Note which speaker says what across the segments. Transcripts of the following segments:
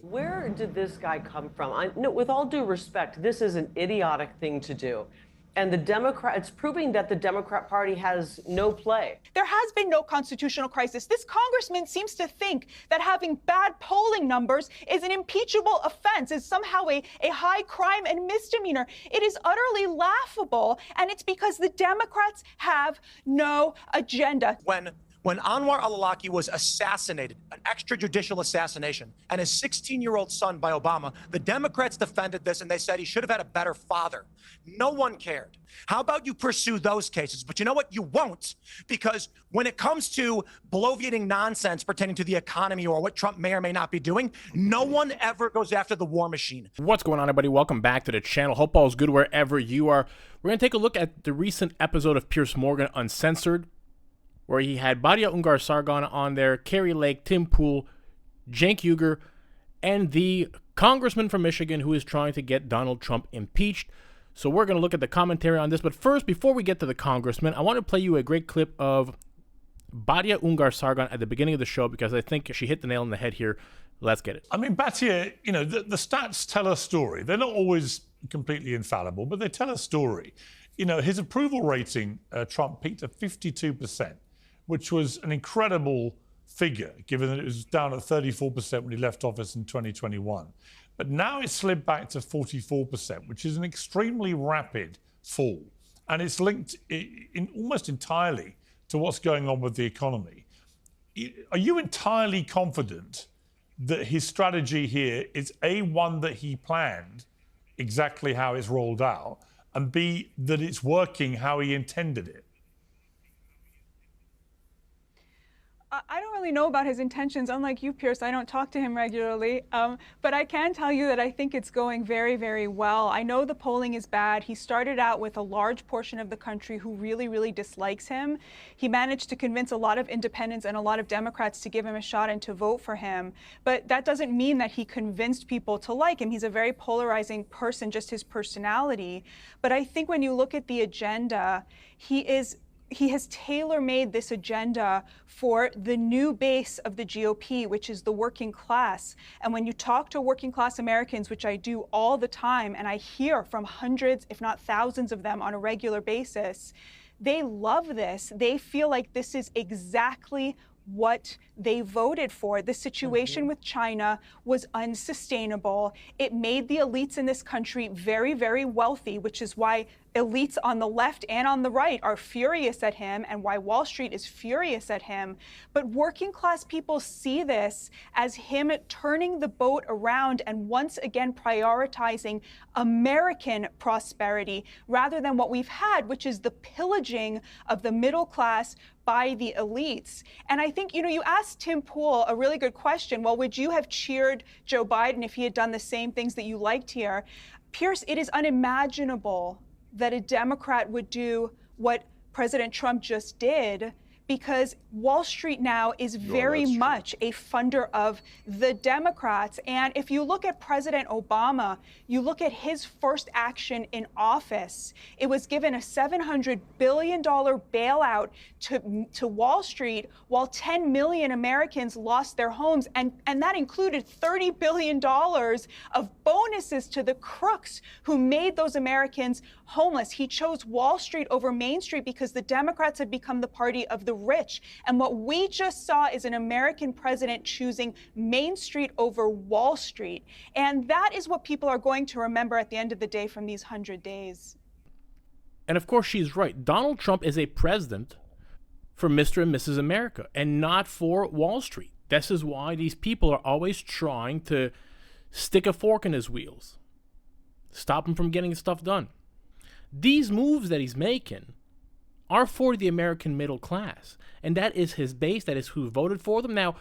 Speaker 1: Where did this guy come from? No, with all due respect, this is an idiotic thing to do. And it's proving that the Democrat Party has no play.
Speaker 2: There has been no constitutional crisis. This congressman seems to think that having bad polling numbers is an impeachable offense, is somehow a high crime and misdemeanor. It is utterly laughable, and it's because the Democrats have no agenda.
Speaker 3: When Anwar al-Awlaki was assassinated, an extrajudicial assassination, and his 16-year-old son by Obama, the Democrats defended this and they said he should have had a better father. No one cared. How about you pursue those cases? But you know what? You won't, because when it comes to bloviating nonsense pertaining to the economy or what Trump may or may not be doing, no one ever goes after the war machine.
Speaker 4: What's going on, everybody? Welcome back to the channel. Hope all is good wherever you are. We're going to take a look at the recent episode of Piers Morgan Uncensored, where he had Batya Ungar-Sargon on there, Kari Lake, Tim Pool, Cenk Uygur, and the congressman from Michigan who is trying to get Donald Trump impeached. So we're going to look at the commentary on this. But first, before we get to the congressman, I want to play you a great clip of Batya Ungar-Sargon at the beginning of the show because I think she hit the nail on the head here. Let's get it.
Speaker 5: I mean, Batya, you know, the stats tell a story. They're not always completely infallible, but they tell a story. You know, his approval rating, Trump peaked at 52%. Which was an incredible figure, given that it was down at 34% when he left office in 2021. But now it's slid back to 44%, which is an extremely rapid fall. And it's linked almost entirely to what's going on with the economy. Are you entirely confident that his strategy here is A, one that he planned exactly how it's rolled out, and B, that it's working how he intended it?
Speaker 2: I don't really know about his intentions. Unlike you, Piers, I don't talk to him regularly. But I can tell you that I think it's going very, very well. I know the polling is bad. He started out with a large portion of the country who really, really dislikes him. He managed to convince a lot of independents and a lot of Democrats to give him a shot and to vote for him. But that doesn't mean that he convinced people to like him. He's a very polarizing person, just his personality. But I think when you look at the agenda, he has tailor-made this agenda for the new base of the GOP, which is the working class. And when you talk to working class Americans, which I do all the time, and I hear from hundreds, if not thousands of them on a regular basis, they love this. They feel like this is exactly what they voted for. The situation with China was unsustainable. It made the elites in this country very, very wealthy, which is why elites on the left and on the right are furious at him and why Wall Street is furious at him. But working class people see this as him turning the boat around and once again prioritizing American prosperity rather than what we've had, which is the pillaging of the middle class by the elites. And I think, you know, you asked Tim Pool a really good question. Well, would you have cheered Joe Biden if he had done the same things that you liked here? Piers, it is unimaginable that a Democrat would do what President Trump just did, because Wall Street now is very much a funder of the Democrats. And if you look at President Obama, you look at his first action in office, it was given a $700 billion bailout to Wall Street while 10 million Americans lost their homes. And that included $30 billion of bonuses to the crooks who made those Americans homeless. He chose Wall Street over Main Street because the Democrats had become the party of the rich. And what we just saw is an American president choosing Main Street over Wall Street. And that is what people are going to remember at the end of the day from these 100 days.
Speaker 4: And of course, she's right. Donald Trump is a president for Mr. and Mrs. America and not for Wall Street. This is why these people are always trying to stick a fork in his wheels, stop him from getting stuff done. These moves that he's making are for the American middle class, and that is his base. That is who voted for them. Now,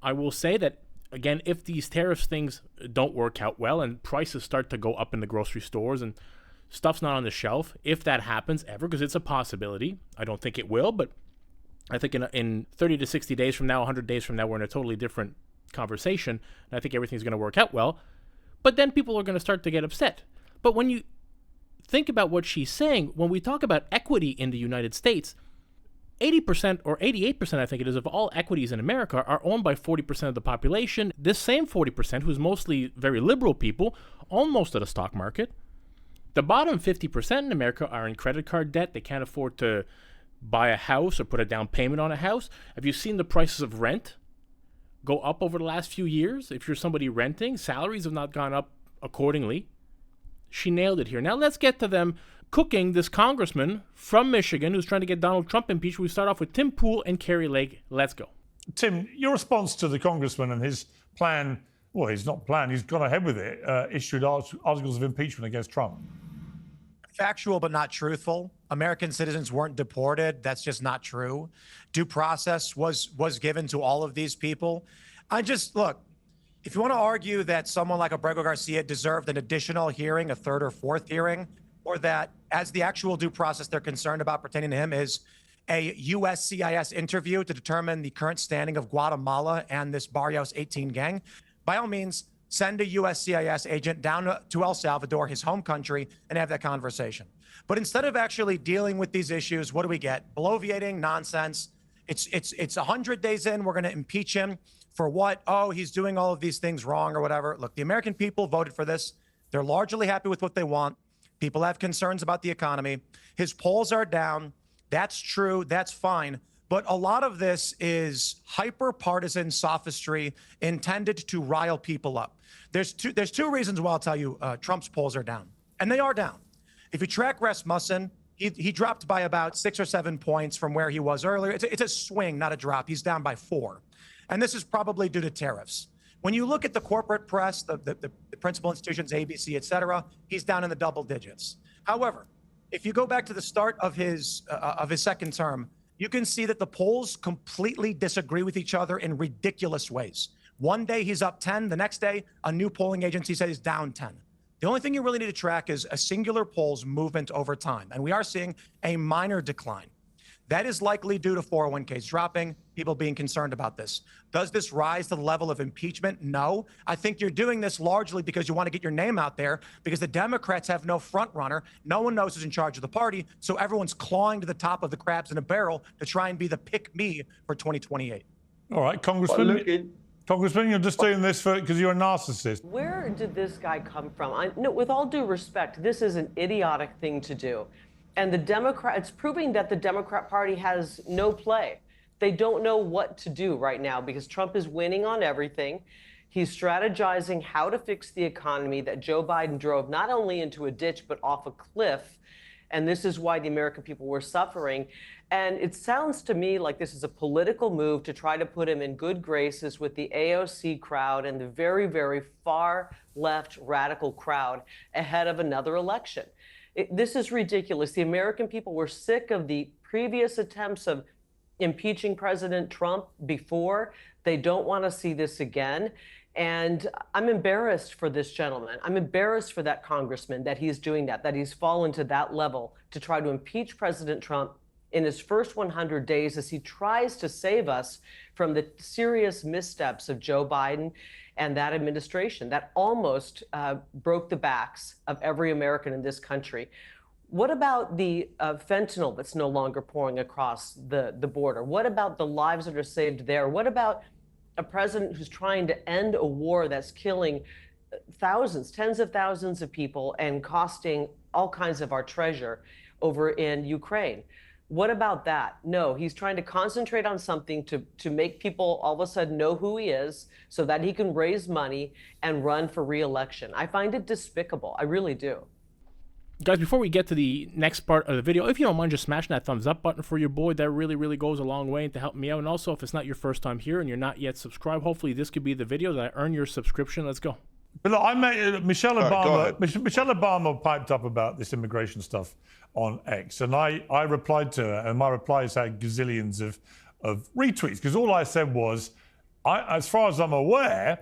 Speaker 4: I will say that, again, if these tariffs things don't work out well and prices start to go up in the grocery stores and stuff's not on the shelf, if that happens ever, because it's a possibility, I don't think it will, but I think in 30 to 60 days from now, 100 days from now, we're in a totally different conversation, and I think everything's going to work out well. But then people are going to start to get upset. But when you think about what she's saying, when we talk about equity in the United States, 80% or 88%, I think it is, of all equities in America are owned by 40% of the population. This same 40%, who's mostly very liberal people, own most of the stock market. The bottom 50% in America are in credit card debt. They can't afford to buy a house or put a down payment on a house. Have you seen the prices of rent go up over the last few years? If you're somebody renting, salaries have not gone up accordingly. She nailed it here. Now let's get to them cooking this congressman from Michigan who's trying to get Donald Trump impeached. We start off with Tim Pool and Kari Lake. Let's go.
Speaker 5: Tim, your response to the congressman and his plan, well, he's not planned, he's gone ahead with it, issued articles of impeachment against Trump.
Speaker 3: Factual but not truthful. American citizens weren't deported. That's just not true. Due process was given to all of these people. Look, if you want to argue that someone like Abrego Garcia deserved an additional hearing, a third or fourth hearing, or that as the actual due process they're concerned about pertaining to him is a USCIS interview to determine the current standing of Guatemala and this Barrios 18 gang, by all means, send a USCIS agent down to El Salvador, his home country, and have that conversation. But instead of actually dealing with these issues, what do we get? Bloviating nonsense. It's 100 days in, we're going to impeach him for what? Oh, he's doing all of these things wrong or whatever. Look, the American people voted for this. They're largely happy with what they want. People have concerns about the economy. His polls are down. That's true. That's fine. But a lot of this is hyper-partisan sophistry intended to rile people up. There's two reasons why I'll tell you Trump's polls are down. And they are down. If you track Rasmussen, he dropped by about 6 or 7 points from where he was earlier. It's a swing, not a drop. He's down by 4. And this is probably due to tariffs. When you look at the corporate press, the principal institutions, ABC, et cetera, he's down in the double digits. However, if you go back to the start of his second term, you can see that the polls completely disagree with each other in ridiculous ways. One day he's up 10, the next day a new polling agency says he's down 10. The only thing you really need to track is a singular poll's movement over time, and we are seeing a minor decline. That is likely due to 401ks dropping, people being concerned about this. Does this rise to the level of impeachment? No. I think you're doing this largely because you want to get your name out there, because the Democrats have no front runner. No one knows who's in charge of the party, so everyone's clawing to the top of the crabs in a barrel to try and be the pick me for 2028.
Speaker 5: All right, Congressman. Congressman, you're just doing this because you're a narcissist.
Speaker 1: Where did this guy come from? No, with all due respect, this is an idiotic thing to do. And it's proving that the Democrat Party has no play. They don't know what to do right now because Trump is winning on everything. He's strategizing how to fix the economy that Joe Biden drove not only into a ditch, but off a cliff. And this is why the American people were suffering. And it sounds to me like this is a political move to try to put him in good graces with the AOC crowd and the very, very far left radical crowd ahead of another election. This is ridiculous. The American people were sick of the previous attempts of impeaching President Trump before. They don't want to see this again. And I'm embarrassed for this gentleman. I'm embarrassed for that congressman that he's doing that he's fallen to that level to try to impeach President Trump in his first 100 days as he tries to save us from the serious missteps of Joe Biden and that administration that almost broke the backs of every American in this country. What about the fentanyl that's no longer pouring across the border? What about the lives that are saved there? What about a president who's trying to end a war that's killing thousands, tens of thousands of people and costing all kinds of our treasure over in Ukraine? What about that? No, he's trying to concentrate on something to make people all of a sudden know who he is so that he can raise money and run for re-election. I find it despicable. I really do.
Speaker 4: Guys, before we get to the next part of the video, if you don't mind just smashing that thumbs up button for your boy, that really, really goes a long way to help me out. And also, if it's not your first time here and you're not yet subscribed, hopefully this could be the video that I earn your subscription. Let's go.
Speaker 5: But look, I met Michelle Obama. Michelle Obama piped up about this immigration stuff on X, and I replied to her, and my replies had gazillions of retweets, because all I said was, as far as I'm aware,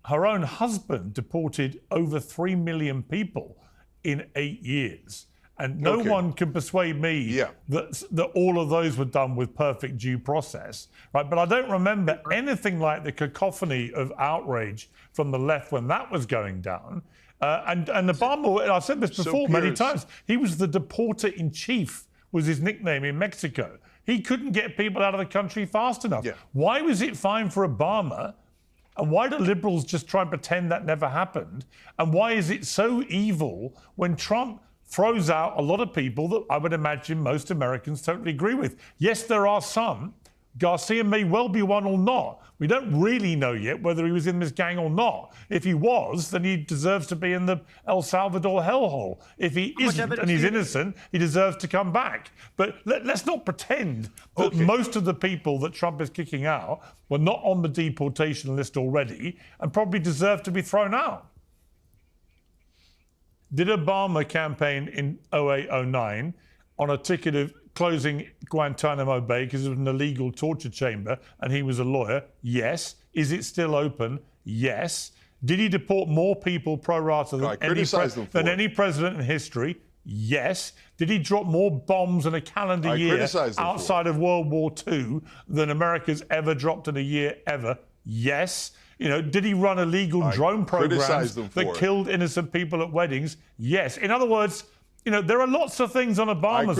Speaker 5: her own husband deported over 3 million people in 8 years. And no one can persuade me that all of those were done with perfect due process, right? But I don't remember anything like the cacophony of outrage from the left when that was going down. And Obama, I've said this before many times, he was the deporter in chief, was his nickname in Mexico. He couldn't get people out of the country fast enough.
Speaker 6: Yeah.
Speaker 5: Why was it fine for Obama? And why do liberals just try and pretend that never happened? And why is it so evil when Trump throws out a lot of people that I would imagine most Americans totally agree with? Yes, there are some. Garcia may well be one or not. We don't really know yet whether he was in this gang or not. If he was, then he deserves to be in the El Salvador hellhole. If he isn't and he's innocent, he deserves to come back. But let's not pretend that most of the people that Trump is kicking out were not on the deportation list already and probably deserve to be thrown out. Did Obama campaign in 08-09 on a ticket of closing Guantanamo Bay because it was an illegal torture chamber and he was a lawyer? Yes. Is it still open? Yes. Did he deport more people pro rata than any president in history? Yes. Did he drop more bombs in a calendar year outside of World War II than America's ever dropped in a year ever? Yes. You know, did he run illegal drone programs that killed innocent people at weddings? Yes. In other words, you know, there are lots of things on Obama's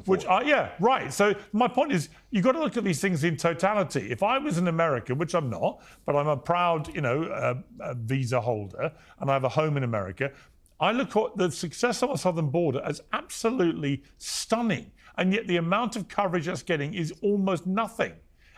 Speaker 5: watch, yeah, right. So my point is, you've got to look at these things in totality. If I was an American, which I'm not, but I'm a proud, you know, visa holder, and I have a home in America, I look at the success on the southern border as absolutely stunning, and yet the amount of coverage that's getting is almost nothing.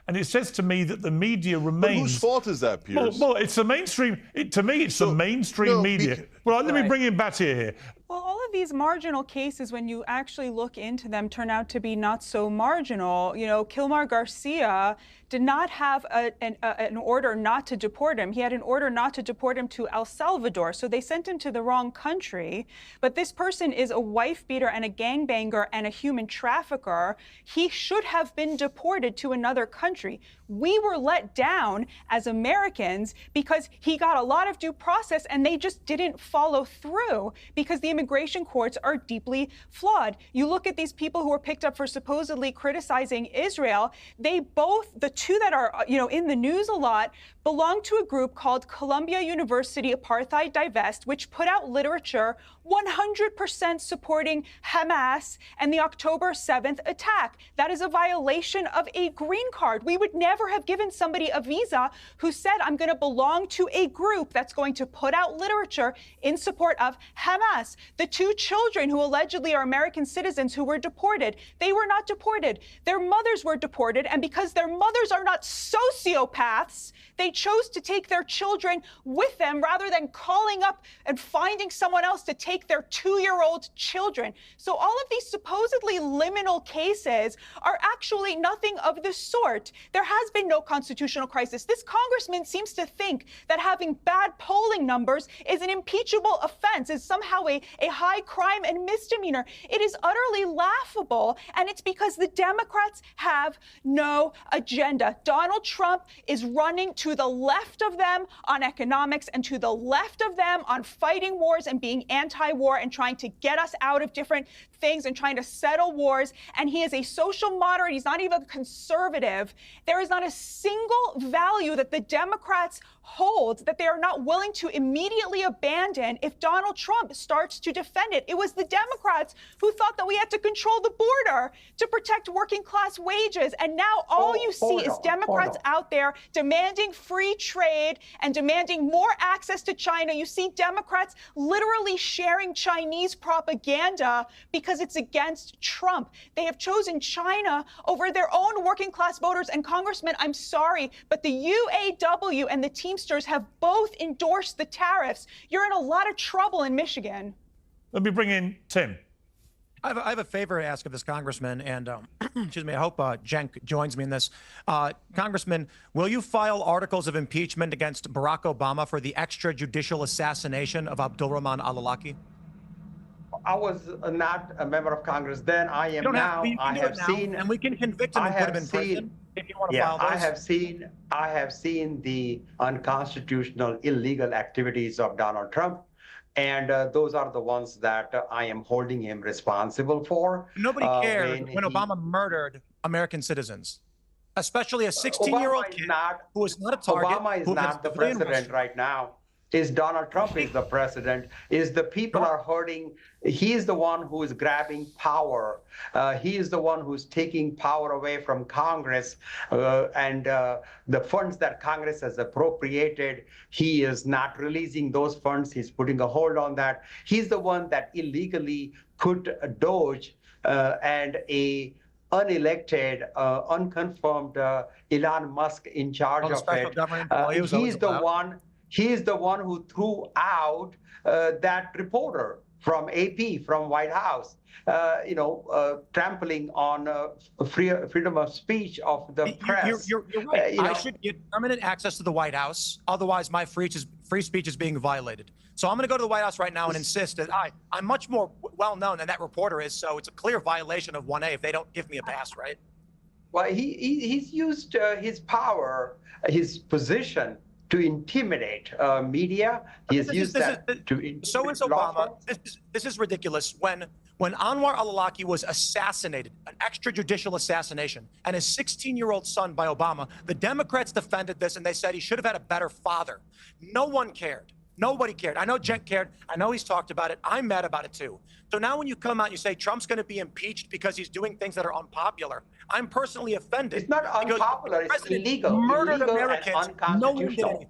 Speaker 5: And it says to me that the media remains...
Speaker 6: But whose fault is that, Piers?
Speaker 5: Well, it's the mainstream... to me, it's the mainstream media. Well, let me bring in Batya here.
Speaker 2: Well, all of these marginal cases, when you actually look into them, turn out to be not so marginal. You know, Kilmar Garcia did not have an order not to deport him. He had an order not to deport him to El Salvador, so they sent him to the wrong country. But this person is a wife beater and a gangbanger and a human trafficker. He should have been deported to another country. We were let down as Americans because he got a lot of due process and they just didn't follow through because the immigration courts are deeply flawed. You look at these people who were picked up for supposedly criticizing Israel. They both, the two that are, you know, in the news a lot, belong to a group called Columbia University Apartheid Divest, which put out literature 100% supporting Hamas and the October 7th attack. That is a violation of a green card. We would never have given somebody a visa who said, I'm going to belong to a group that's going to put out literature in support of Hamas. The two children who allegedly are American citizens who were deported, they were not deported. Their mothers were deported, and because their mothers are not sociopaths, they chose to take their children with them rather than calling up and finding someone else to take their 2-year-old children. So all of these supposedly liminal cases are actually nothing of the sort. There has been no constitutional crisis. This congressman seems to think that having bad polling numbers is an impeachable offense, is somehow a high crime and misdemeanor. It is utterly laughable, and it's because the Democrats have no agenda. Donald Trump is running to the left of them on economics and to the left of them on fighting wars and being anti-war and trying to get us out of different things and trying to settle wars. And he is a social moderate. He's not even a conservative. There is not a single value that the Democrats hold that they are not willing to immediately abandon if Donald Trump starts to defend it. It was the Democrats who thought that we had to control the border to protect working class wages. And now all you see is Democrats out there demanding free trade and demanding more access to China. You see Democrats literally sharing Chinese propaganda because it's against Trump. They have chosen China over their own working class voters. And Congressman, I'm sorry, but the UAW and the Teamsters have both endorsed the tariffs. You're in a lot of trouble in Michigan.
Speaker 5: Let me bring in Tim.
Speaker 3: I have a favor to ask of this congressman, and excuse me, I hope Jen joins me in this. Congressman, will you file articles of impeachment against Barack Obama for the extrajudicial assassination of Abdulrahman al-Awlaki?
Speaker 7: I was not a member of Congress then. I am now. I have seen,
Speaker 3: and we can convict him and put him in prison if you want to file those.
Speaker 7: I have seen the unconstitutional, illegal activities of Donald Trump. And those are the ones that I am holding him responsible for.
Speaker 3: Nobody cared when Obama murdered American citizens, especially a 16-year-old kid who is not a target.
Speaker 7: Obama is not the president right now. is Donald Trump is the president, is the people are hurting. He is the one who is grabbing power. He is the one who's taking power away from Congress, and the funds that Congress has appropriated, he is not releasing those funds. He's putting a hold on that. He's the one that illegally put Doge and a unelected, unconfirmed Elon Musk in charge of it. He's the one who threw out that reporter from AP, from White House, trampling on freedom of speech of the press.
Speaker 3: You're right. I should get permanent access to the White House. Otherwise, my free speech is being violated. So I'm going to go to the White House right now and insist that I'm much more well-known than that reporter is. So it's a clear violation of 1A if they don't give me a pass, right?
Speaker 7: Well, he's used his power, his position, to intimidate media. He's used that to intimidate.
Speaker 3: So is Obama. This is ridiculous. When Anwar al-Awlaki was assassinated, an extrajudicial assassination, and his 16-year-old son by Obama, the Democrats defended this and they said he should have had a better father. No one cared. Nobody cared. I know Jen cared. I know he's talked about it. I'm mad about it too. So now when you come out and you say Trump's going to be impeached because he's doing things that are unpopular, I'm personally offended.
Speaker 7: It's not unpopular. It's illegal.
Speaker 3: Murdered
Speaker 7: illegal
Speaker 3: Americans. No one did anything.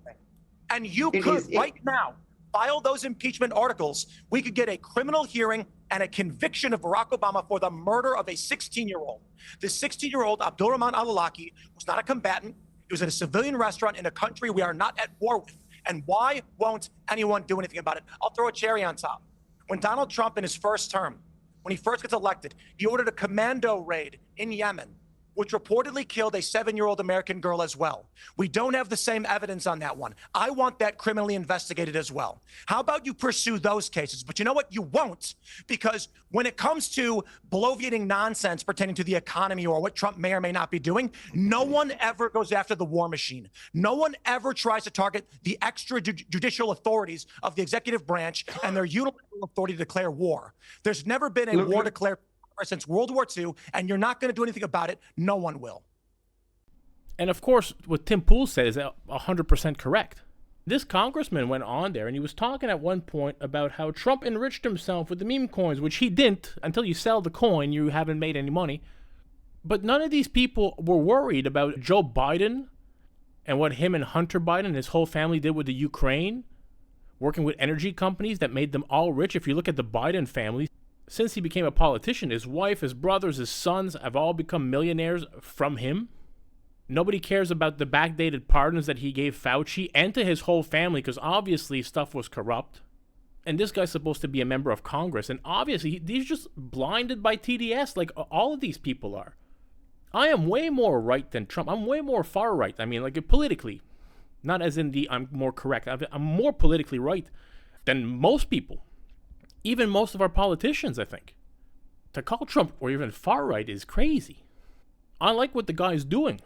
Speaker 3: And you could right now file those impeachment articles. We could get a criminal hearing and a conviction of Barack Obama for the murder of a 16-year-old. The 16-year-old Abdulrahman al-Awlaki was not a combatant. He was at a civilian restaurant in a country we are not at war with. And why won't anyone do anything about it? I'll throw a cherry on top. When Donald Trump in his first term, when he first gets elected, he ordered a commando raid in Yemen, which reportedly killed a 7-year-old American girl as well. We don't have the same evidence on that one. I want that criminally investigated as well. How about you pursue those cases? But you know what? You won't, because when it comes to bloviating nonsense pertaining to the economy or what Trump may or may not be doing, no one ever goes after the war machine. No one ever tries to target the extrajudicial authorities of the executive branch and their unilateral authority to declare war. There's never been a war declared since World War II, and you're not going to do anything about it. No one will.
Speaker 4: And of course, what Tim Pool said is 100% correct. This congressman went on there and he was talking at one point about how Trump enriched himself with the meme coins, which he didn't. Until you sell the coin, you haven't made any money. But none of these people were worried about Joe Biden and what him and Hunter Biden and his whole family did with the Ukraine, working with energy companies that made them all rich. If you look at the Biden family, since he became a politician, his wife, his brothers, his sons have all become millionaires from him. Nobody cares about the backdated pardons that he gave Fauci and to his whole family, because obviously stuff was corrupt. And this guy's supposed to be a member of Congress, and obviously he's just blinded by TDS like all of these people are. I am way more right than Trump. I'm way more far right. I mean, like politically. Not as in the I'm more correct. I'm more politically right than most people. Even most of our politicians, I think. To call Trump or even far right is crazy. I like what the guy's doing,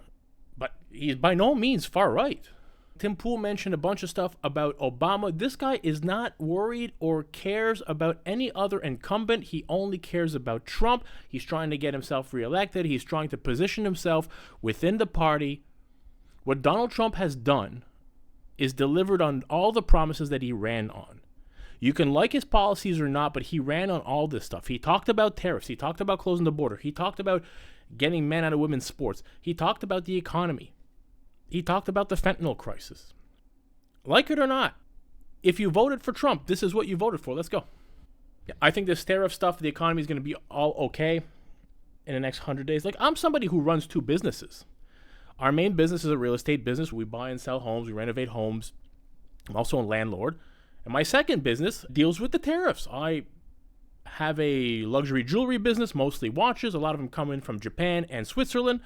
Speaker 4: but he's by no means far right. Tim Pool mentioned a bunch of stuff about Obama. This guy is not worried or cares about any other incumbent. He only cares about Trump. He's trying to get himself reelected. He's trying to position himself within the party. What Donald Trump has done is delivered on all the promises that he ran on. You can like his policies or not, but he ran on all this stuff. He talked about tariffs. He talked about closing the border. He talked about getting men out of women's sports. He talked about the economy. He talked about the fentanyl crisis. Like it or not, if you voted for Trump, this is what you voted for. Let's go. Yeah, I think this tariff stuff, the economy is going to be all okay in the next 100 days. Like, I'm somebody who runs 2 businesses. Our main business is a real estate business. We buy and sell homes. We renovate homes. I'm also a landlord. And my second business deals with the tariffs. I have a luxury jewelry business, mostly watches. A lot of them come in from Japan and Switzerland.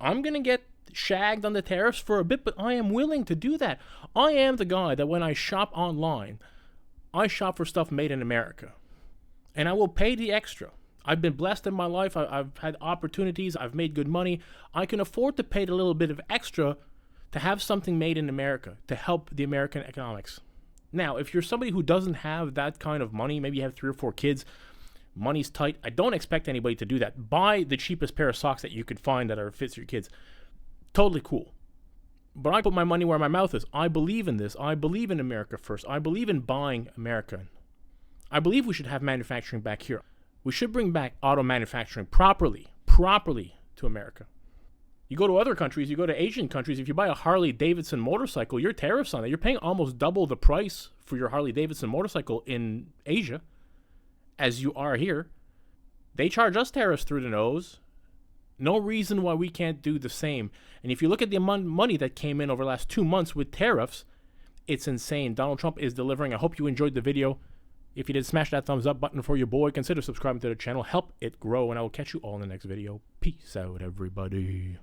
Speaker 4: I'm going to get shagged on the tariffs for a bit, but I am willing to do that. I am the guy that when I shop online, I shop for stuff made in America. And I will pay the extra. I've been blessed in my life. I've had opportunities. I've made good money. I can afford to pay the little bit of extra to have something made in America to help the American economics. Now, if you're somebody who doesn't have that kind of money, maybe you have 3 or 4 kids, money's tight, I don't expect anybody to do that. Buy the cheapest pair of socks that you could find that fits your kids. Totally cool. But I put my money where my mouth is. I believe in this. I believe in America first. I believe in buying American. I believe we should have manufacturing back here. We should bring back auto manufacturing properly to America. You go to other countries, you go to Asian countries, if you buy a Harley-Davidson motorcycle, your tariffs on that, you're paying almost double the price for your Harley-Davidson motorcycle in Asia as you are here. They charge us tariffs through the nose. No reason why we can't do the same. And if you look at the money that came in over the last 2 months with tariffs, it's insane. Donald Trump is delivering. I hope you enjoyed the video. If you did, smash that thumbs up button for your boy. Consider subscribing to the channel. Help it grow. And I will catch you all in the next video. Peace out, everybody.